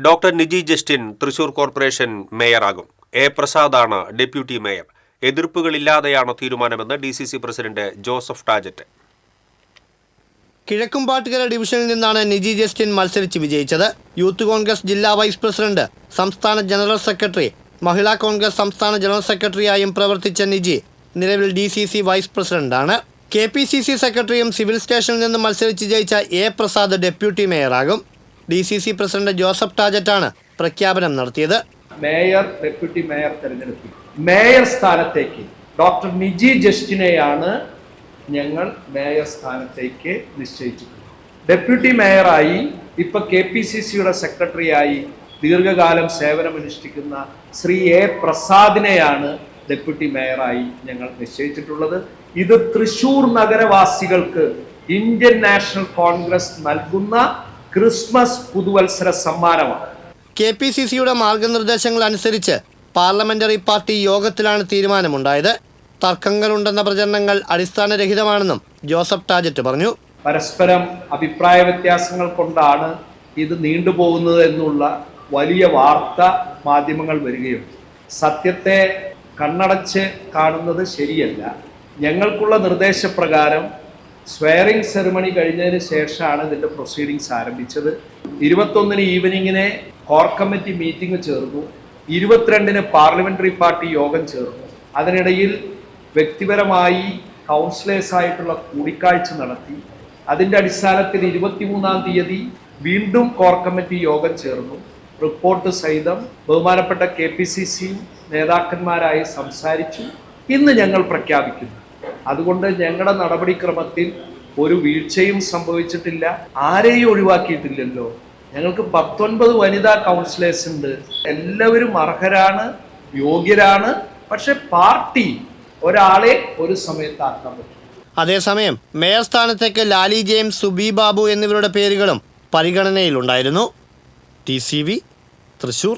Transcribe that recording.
Doctor Niji Justin Thrissur corporation മേയറാകും. A പ്രസാദാണ് deputy mayor. എതിർപ്പുകളില്ലാതെയാണ് തീരുമാനമെന്ന് DCC പ്രസിഡന്റ് ജോസഫ് ടാജറ്റ്. കിഴക്കുംപാട്ടുകര ഡിവിഷനിൽ നിന്നാണ് നിജി ജസ്റ്റിൻ മത്സരിച്ച് വിജയിച്ചത്. യൂത്ത് കോൺഗ്രസ് ജില്ലാ വൈസ് പ്രസിഡന്റ്, സംസ്ഥാന ജനറൽ സെക്രട്ടറി, മഹിളാ കോൺഗ്രസ് സംസ്ഥാന ജനറൽ സെക്രട്ടറിയായും പ്രവർത്തിച്ച നിജി നിലവിൽ DCC വൈസ് പ്രസിഡന്റാണ്. KPCC സെക്രട്ടറിയും സിവിൽ സ്റ്റേഷനിൽ നിന്ന് മത്സരിച്ച് ജയിച്ച എ പ്രസാദ് ഡെപ്യൂട്ടി മേയറാകും. DCC പ്രസിഡന്റ് ജോസഫ് ടാജറ്റാണ് പ്രഖ്യാപനം നടത്തിയത്. മേയർ, ഡെപ്യൂട്ടി മേയർ തെരഞ്ഞെടുപ്പിൽ മേയർ സ്ഥാനത്തേക്ക് ഡോക്ടർ നിജി ജസ്റ്റിനെയാണ് ഞങ്ങൾ മേയർ സ്ഥാനത്തേക്ക് നിശ്ചയിച്ചിട്ടുള്ളത്. ഡെപ്യൂട്ടി മേയറായി ഇപ്പൊ KPCCയുടെ സെക്രട്ടറിയായി ദീർഘകാലം സേവനമനുഷ്ഠിക്കുന്ന ശ്രീ എ പ്രസാദിനെയാണ് ഡെപ്യൂട്ടി മേയറായി ഞങ്ങൾ നിശ്ചയിച്ചിട്ടുള്ളത്. ഇത് തൃശൂർ നഗരവാസികൾക്ക് ഇന്ത്യൻ നാഷണൽ കോൺഗ്രസ് നൽകുന്ന ക്രിസ്മസ് പുതുവത്സര സമ്മാനമാണ്. KPCCയുടെ മാർഗനിർദ്ദേശങ്ങൾ അനുസരിച്ച് പാർലമെന്ററി പാർട്ടി യോഗത്തിലാണ് തീരുമാനമുണ്ടായത്. തർക്കങ്ങളുണ്ടെന്ന പ്രചരണങ്ങൾ അടിസ്ഥാനരഹിതമാണെന്നും ജോസഫ് ടാജറ്റ് പറഞ്ഞു. പരസ്പരം അഭിപ്രായ വ്യത്യാസങ്ങൾ കൊണ്ടാണ് ഇത് നീണ്ടുപോകുന്നത് എന്നുള്ള വലിയ വാർത്ത മാധ്യമങ്ങൾ വരികയുണ്ട്. സത്യത്തെ കണ്ണടച്ച് കാണുന്നത് ശരിയല്ല. ഞങ്ങൾക്കുള്ള നിർദ്ദേശപ്രകാരം സ്വയറിംഗ് സെറിമണി കഴിഞ്ഞതിന് ശേഷമാണ് ഇതിൻ്റെ പ്രൊസീഡിങ്സ് ആരംഭിച്ചത്. 21-ന് ഈവനിങ്ങിനെ കോർ കമ്മിറ്റി മീറ്റിംഗ് ചേർന്നു. 22-ന് പാർലമെന്ററി പാർട്ടി യോഗം ചേർന്നു. അതിനിടയിൽ വ്യക്തിപരമായി കൗൺസിലേഴ്സായിട്ടുള്ള കൂടിക്കാഴ്ച നടത്തി. അതിൻ്റെ അടിസ്ഥാനത്തിൽ 23-ാം തീയതി വീണ്ടും കോർ കമ്മിറ്റി യോഗം ചേർന്നു. റിപ്പോർട്ട് സഹിതം ബഹുമാനപ്പെട്ട KPCC നേതാക്കന്മാരായി സംസാരിച്ചു. ഇന്ന് ഞങ്ങൾ പ്രഖ്യാപിക്കുന്നു. അതുകൊണ്ട് ഞങ്ങളുടെ നടപടിക്രമത്തിൽ ഒരു വീഴ്ചയും സംഭവിച്ചിട്ടില്ല. ആരെയും ഒഴിവാക്കിയിട്ടില്ലല്ലോ. ഞങ്ങൾക്ക് 19 വനിതാ കൗൺസിലേഴ്സ് ഉണ്ട്. എല്ലാവരും അർഹരാണ്, യോഗ്യരാണ്. പക്ഷെ പാർട്ടി ഒരാളെ ഒരു സമയത്ത് ആക്കാൻ പറ്റും. അതേസമയം മേയർ സ്ഥാനത്തേക്ക് ലാലി ജെയിംസ്, സുബി ബാബു എന്നിവരുടെ പേരുകളും പരിഗണനയിലുണ്ടായിരുന്നു. TCV തൃശൂർ.